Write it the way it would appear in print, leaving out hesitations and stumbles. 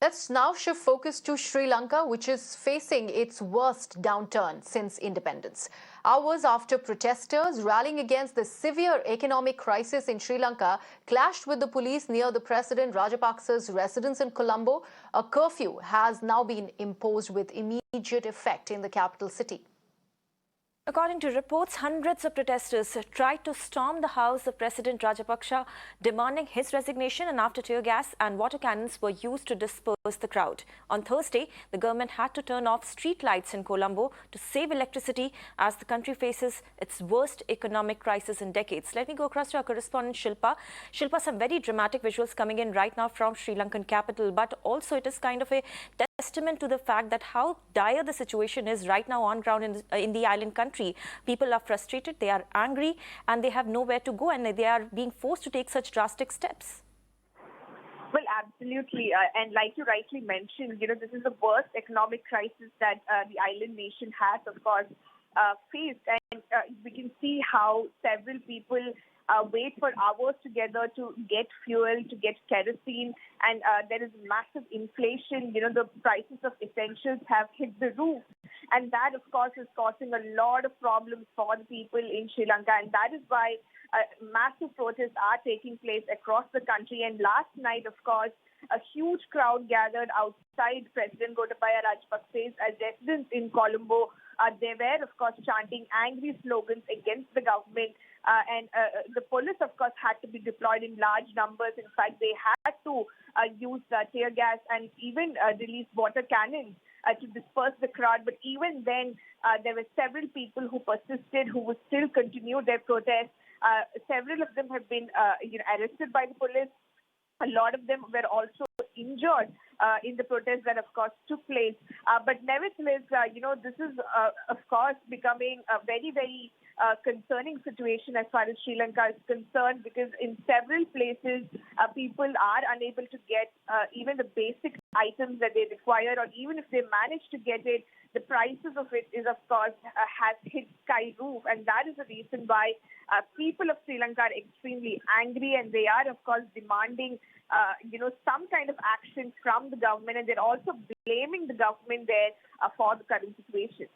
Let's now shift focus to Sri Lanka, which is facing its worst downturn since independence. Hours after protesters rallying against the severe economic crisis in Sri Lanka clashed with the police near the President Rajapaksa's residence in Colombo, a curfew has now been imposed with immediate effect in the capital city. According to reports, hundreds of protesters tried to storm the house of President Rajapaksa, demanding his resignation, and after tear gas and water cannons were used to disperse the crowd. On Thursday, the government had to turn off street lights in Colombo to save electricity as the country faces its worst economic crisis in decades. Let me go across to our correspondent Shilpa. Shilpa, some very dramatic visuals coming in right now from Sri Lankan capital, but also it is kind of a testament to the fact that how dire the situation is right now on ground in the island country. People are frustrated, they are angry, and they have nowhere to go, and they are being forced to take such drastic steps. Well, absolutely. And like you rightly mentioned, this is the worst economic crisis that the island nation has, of course, faced. And we can see how several people wait for hours together to get fuel, to get kerosene, and there is massive inflation. The prices of essentials have hit the roof, and that, of course, is causing a lot of problems for the people in Sri Lanka, and that is why massive protests are taking place across the country. And last night, of course, a huge crowd gathered outside President Gotabaya Rajapaksa's residence in Colombo. They were, of course, chanting angry slogans against the government. And the police, of course, had to be deployed in large numbers. In fact, they had to use tear gas and even release water cannons to disperse the crowd. But even then, there were several people who persisted, who would still continue their protest. Several of them have been arrested by the police. A lot of them were also injured in the protests that, of course, took place. But nevertheless, this is, of course, becoming a very, very concerning situation as far as Sri Lanka is concerned, because in several places, people are unable to get even the basic items that they require, or even if they manage to get it, the prices of it is, of course, has hit sky roof. And that is the reason why people of Sri Lanka are extremely angry, and they are, of course, demanding some kind of action from the government, and they're also blaming the government there for the current situation.